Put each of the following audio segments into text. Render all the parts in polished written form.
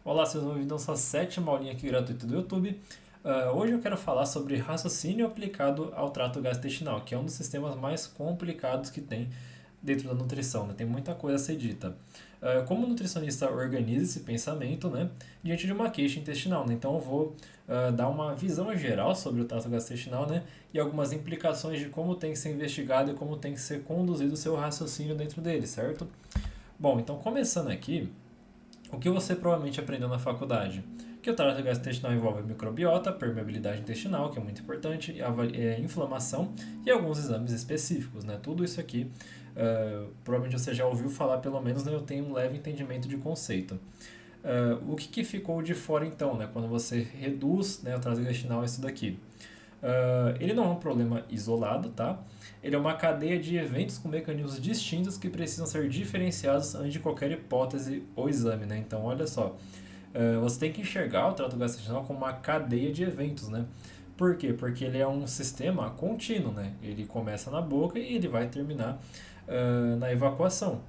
Olá, sejam bem-vindos à nossa sétima aulinha aqui gratuita do YouTube. Hoje eu quero falar sobre raciocínio aplicado ao trato gastrointestinal, que é um dos sistemas mais complicados que tem dentro da nutrição, né? Tem muita coisa a ser dita. Como o nutricionista organiza esse pensamento, né, diante de uma queixa intestinal, né? Então eu vou dar uma visão geral sobre o trato gastrointestinal, né, e algumas implicações de como tem que ser investigado e como tem que ser conduzido o seu raciocínio dentro dele, certo? Bom, então começando aqui, o que você provavelmente aprendeu na faculdade? Que o trato gastrointestinal envolve microbiota, permeabilidade intestinal, que é muito importante, inflamação e alguns exames específicos, né? Tudo isso aqui, provavelmente você já ouviu falar, pelo menos, né? Eu tenho um leve entendimento de conceito. O que ficou de fora então, né? Quando você reduz, né, o trato intestinal a isso daqui? Ele não é um problema isolado, tá? Ele é uma cadeia de eventos com mecanismos distintos que precisam ser diferenciados antes de qualquer hipótese ou exame, né? Então, olha só, você tem que enxergar o trato gastrointestinal como uma cadeia de eventos, né? Por quê? Porque ele é um sistema contínuo, né? Ele começa na boca e ele vai terminar na evacuação.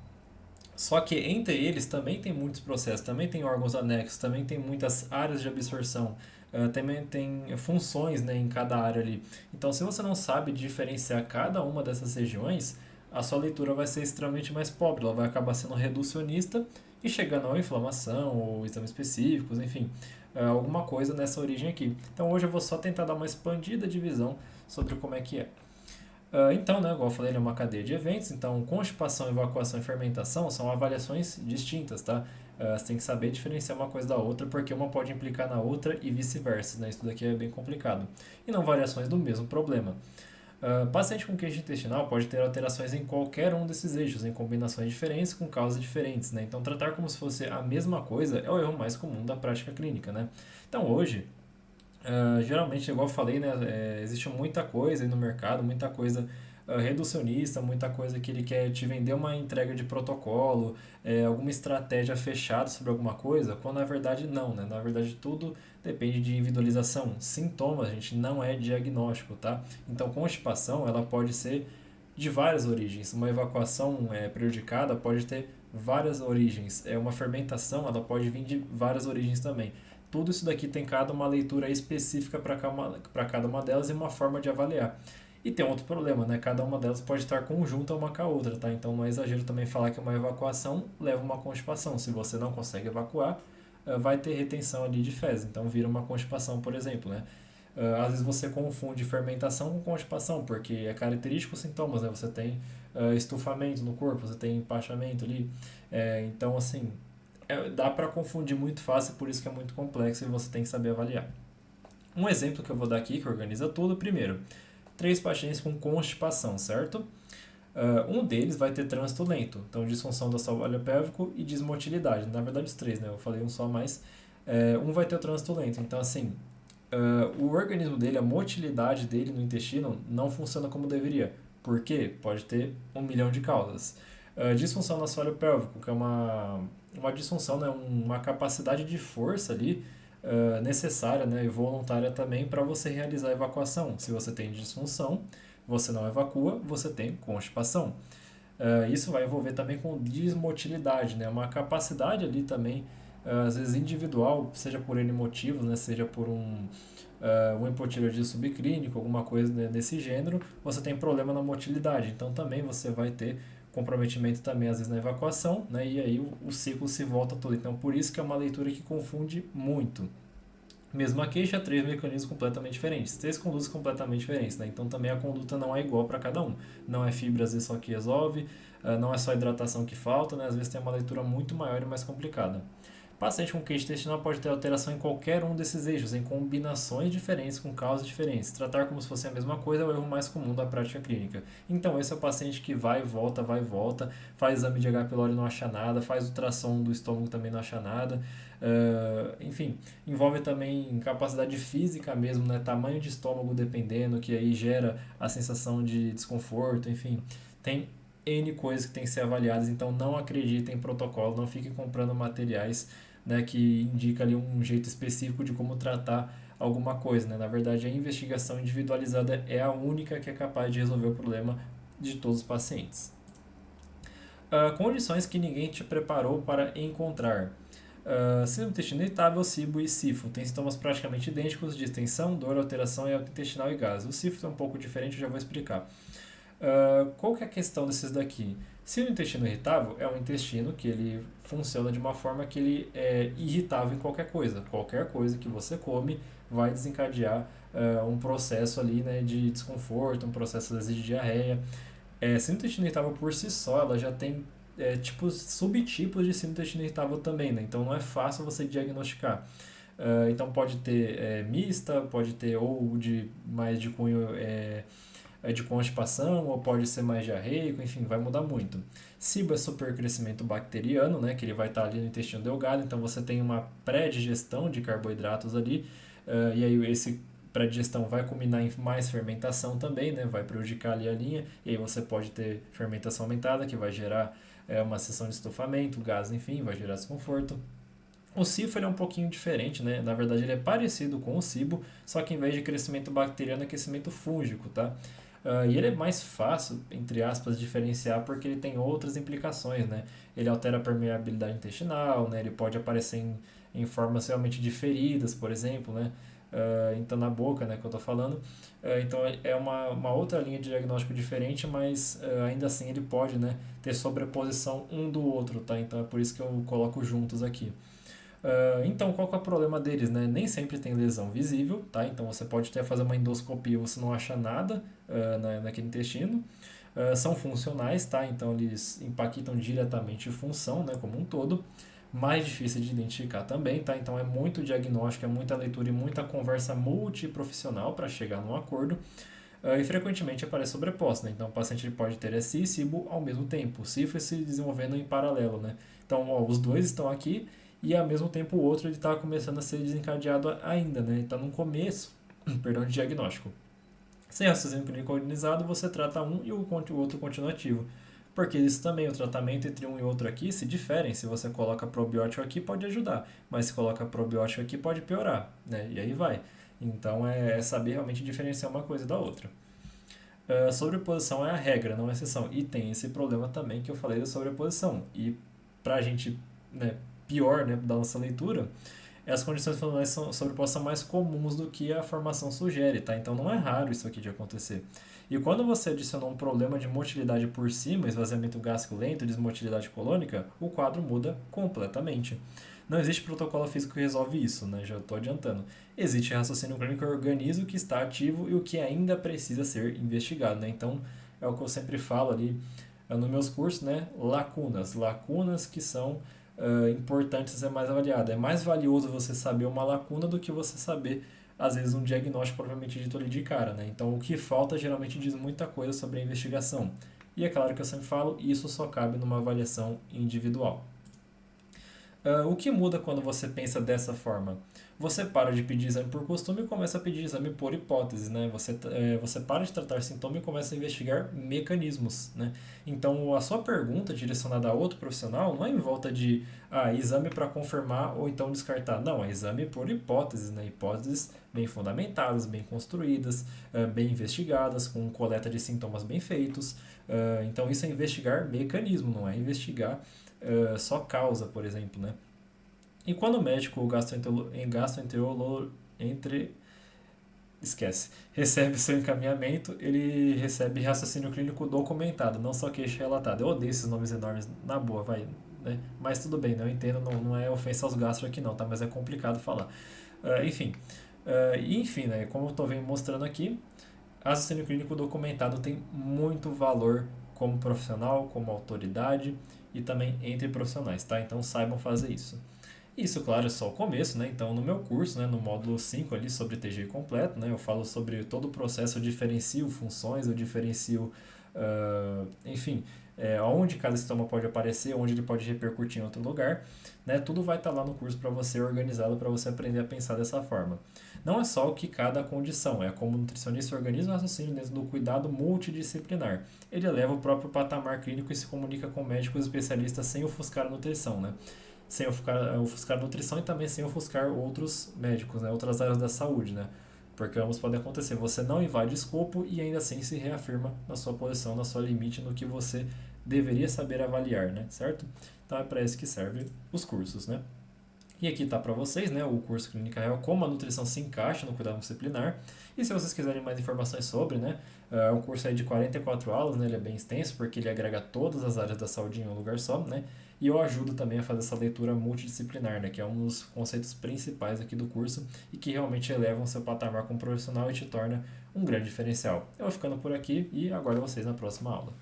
Só que entre eles também tem muitos processos, também tem órgãos anexos, também tem muitas áreas de absorção, também tem funções, né, em cada área ali. Então, se você não sabe diferenciar cada uma dessas regiões, a sua leitura vai ser extremamente mais pobre, ela vai acabar sendo reducionista e chegando a inflamação ou exames específicos, enfim, alguma coisa nessa origem aqui. Então, hoje eu vou só tentar dar uma expandida de visão sobre como é que é. Então, né, igual eu falei, ele é uma cadeia de eventos, então constipação, evacuação e fermentação são avaliações distintas, tá? Você tem que saber diferenciar uma coisa da outra, porque uma pode implicar na outra e vice-versa, né? Isso daqui é bem complicado. E não variações do mesmo problema. Paciente com queixa intestinal pode ter alterações em qualquer um desses eixos, em combinações diferentes com causas diferentes, né? Então, tratar como se fosse a mesma coisa é o erro mais comum da prática clínica, né? Então, hoje, geralmente, igual eu falei, né, existe muita coisa aí no mercado, muita coisa reducionista, muita coisa que ele quer te vender uma entrega de protocolo, alguma estratégia fechada sobre alguma coisa, quando na verdade não, né? Na verdade tudo depende de individualização. Sintomas, gente, não é diagnóstico, tá? Então, constipação, ela pode ser de várias origens. Uma evacuação prejudicada pode ter várias origens. Uma fermentação, ela pode vir de várias origens também. Tudo isso daqui tem cada uma leitura específica para cada uma delas e uma forma de avaliar. E tem outro problema, né? Cada uma delas pode estar conjunta uma com a outra, tá? Então não é exagero também falar que uma evacuação leva a uma constipação. Se você não consegue evacuar, vai ter retenção ali de fezes. Então vira uma constipação, por exemplo, né? Às vezes você confunde fermentação com constipação, porque é característico os sintomas, né? Você tem estufamento no corpo, você tem empachamento ali. Então, assim, dá para confundir muito fácil, por isso que é muito complexo e você tem que saber avaliar. Um exemplo que eu vou dar aqui, que organiza tudo, primeiro, três pacientes com constipação, certo? Um deles vai ter trânsito lento, então disfunção do assoalho pélvico e desmotilidade. Na verdade, os três, né? Eu falei um só, mas um vai ter o trânsito lento. Então, assim, o organismo dele, a motilidade dele no intestino não funciona como deveria. Por quê? Pode ter um milhão de causas. Disfunção do assoalho pélvico, que é uma disfunção, né? Uma capacidade de força ali necessária, né? E voluntária também para você realizar a evacuação. Se você tem disfunção, você não evacua, você tem constipação. Isso vai envolver também com desmotilidade, né? Uma capacidade ali também, às vezes individual, seja por N motivos, né? Seja por um hipotireoidismo subclínico, alguma coisa desse gênero, você tem problema na motilidade. Então também você vai ter comprometimento também, às vezes, na evacuação, né? E aí o ciclo se volta todo. Então por isso que é uma leitura que confunde muito. Mesma queixa, três mecanismos completamente diferentes, três condutas completamente diferentes, né? Então também a conduta não é igual para cada um. Não é fibra, às vezes só que resolve, não é só hidratação que falta, né? Às vezes tem uma leitura muito maior e mais complicada. Paciente com queixa intestinal pode ter alteração em qualquer um desses eixos, em combinações diferentes, com causas diferentes. Tratar como se fosse a mesma coisa é o erro mais comum da prática clínica. Então, esse é o paciente que vai e volta, faz exame de H. pylori e não acha nada, faz ultrassom do estômago também não acha nada. Enfim, envolve também capacidade física mesmo, né? Tamanho de estômago dependendo, que aí gera a sensação de desconforto, enfim. Tem N coisas que têm que ser avaliadas, então não acreditem em protocolo, não fiquem comprando materiais, né, que indica ali um jeito específico de como tratar alguma coisa, né? Na verdade, a investigação individualizada é a única que é capaz de resolver o problema de todos os pacientes. Condições que ninguém te preparou para encontrar. Síndrome do intestino irritável, SIBO e SIFO têm sintomas praticamente idênticos de extensão, dor, alteração intestinal e gases. O SIFO é um pouco diferente, eu já vou explicar. Qual que é a questão desses daqui? Se o intestino irritável é um intestino que ele funciona de uma forma que ele é irritável em qualquer coisa. Qualquer coisa que você come vai desencadear um processo ali, né, de desconforto, um processo às vezes, de diarreia. Síndrome do intestino irritável por si só, ela já tem tipos, subtipos de síndrome do intestino irritável também, né? Então não é fácil você diagnosticar. Então pode ter mista, pode ter ou de mais de cunho de constipação, ou pode ser mais diarreico, enfim, vai mudar muito. SIBO é supercrescimento bacteriano, né, que ele vai estar ali no intestino delgado, então você tem uma pré-digestão de carboidratos ali, e aí esse pré-digestão vai culminar em mais fermentação também, né, vai prejudicar ali a linha, e aí você pode ter fermentação aumentada, que vai gerar uma seção de estufamento, gás, enfim, vai gerar desconforto. O SIFO ele é um pouquinho diferente, né? Na verdade, ele é parecido com o SIBO, só que em vez de crescimento bacteriano, é crescimento fúngico, tá? E ele é mais fácil, entre aspas, diferenciar porque ele tem outras implicações, né? Ele altera a permeabilidade intestinal, né? Ele pode aparecer em formas realmente de feridas, por exemplo, né? Então, na boca, né, que eu tô falando. Então, é uma outra linha de diagnóstico diferente, mas ainda assim ele pode, né, ter sobreposição um do outro, tá? Então, é por isso que eu coloco juntos aqui. Então, qual que é o problema deles, né? Nem sempre tem lesão visível, tá? Então, você pode até fazer uma endoscopia e você não acha nada naquele intestino. São funcionais, tá? Então, eles impactam diretamente a função, né, como um todo. Mais difícil de identificar também, tá? Então, é muito diagnóstico, é muita leitura e muita conversa multiprofissional para chegar num acordo. E frequentemente aparece sobreposto, né? Então, o paciente pode ter SI e SIBO ao mesmo tempo, o SIFO se desenvolvendo em paralelo, né? Então, ó, os dois estão aqui e ao mesmo tempo o outro ele está começando a ser desencadeado ainda, né? Ele está no começo, perdão, de diagnóstico. Sem raciocínio clínico organizado, você trata um e o outro continuativo. Porque isso também, o tratamento entre um e outro aqui se diferem. Se você coloca probiótico aqui, pode ajudar, mas se coloca probiótico aqui, pode piorar, né? E aí vai. Então é saber realmente diferenciar uma coisa da outra. Sobreposição é a regra, não a exceção. E tem esse problema também que eu falei da sobreposição. E para a gente, né, pior, né, da nossa leitura, as condições funcionais são sobrepostas são mais comuns do que a formação sugere, tá? Então não é raro isso aqui de acontecer. E quando você adicionou um problema de motilidade por cima, esvaziamento gástrico lento, desmotilidade colônica, o quadro muda completamente. Não existe protocolo físico que resolve isso, né? Já estou adiantando. Existe raciocínio clínico que organiza o que está ativo e o que ainda precisa ser investigado, né? Então, é o que eu sempre falo ali nos meus cursos, né? Lacunas. Lacunas que são importantes a ser mais avaliado. É mais valioso você saber uma lacuna do que você saber, às vezes, um diagnóstico propriamente dito ali de cara, né? Então, o que falta geralmente diz muita coisa sobre a investigação. E é claro que eu sempre falo, isso só cabe numa avaliação individual. O que muda quando você pensa dessa forma? Você para de pedir exame por costume e começa a pedir exame por hipótese, né? Você para de tratar sintoma e começa a investigar mecanismos, né? Então, a sua pergunta direcionada a outro profissional não é em volta de exame para confirmar ou então descartar. Não, é exame por hipóteses, né? Hipóteses bem fundamentadas, bem construídas, bem investigadas, com coleta de sintomas bem feitos. Então, isso é investigar mecanismo, não é investigar só causa, por exemplo, né? E quando o médico gastroenterologista esquece, recebe seu encaminhamento, ele recebe raciocínio clínico documentado, não só queixa relatada. Eu odeio esses nomes enormes, na boa, vai, né? Mas tudo bem, né? Eu entendo, não é ofensa aos gastro aqui não, tá? Mas é complicado falar. Enfim, né? Como eu estou mostrando aqui, raciocínio clínico documentado tem muito valor como profissional, como autoridade e também entre profissionais, tá? Então saibam fazer isso. Isso, claro, é só o começo, né? Então, no meu curso, né, no módulo 5 ali sobre TG completo, né, eu falo sobre todo o processo, eu diferencio funções, eu diferencio, enfim, onde cada sintoma pode aparecer, onde ele pode repercutir em outro lugar, né? Tudo vai estar lá no curso para você organizado, para você aprender a pensar dessa forma. Não é só o que cada condição, é como o nutricionista organiza o raciocínio dentro do cuidado multidisciplinar. Ele eleva o próprio patamar clínico e se comunica com médicos especialistas sem ofuscar a nutrição, né? Sem ofuscar a nutrição e também sem ofuscar outros médicos, né? Outras áreas da saúde, né? Porque ambos podem acontecer. Você não invade escopo e ainda assim se reafirma na sua posição, na sua limite, no que você deveria saber avaliar, né? Certo? Então é para isso que servem os cursos, né? E aqui está para vocês, né, o curso Clínica Real, como a nutrição se encaixa no cuidado disciplinar. E se vocês quiserem mais informações sobre, né, é um curso aí de 44 aulas, né, ele é bem extenso porque ele agrega todas as áreas da saúde em um lugar só, né, e eu ajudo também a fazer essa leitura multidisciplinar, né, que é um dos conceitos principais aqui do curso e que realmente elevam seu patamar como profissional e te torna um grande diferencial. Eu vou ficando por aqui e aguardo vocês na próxima aula.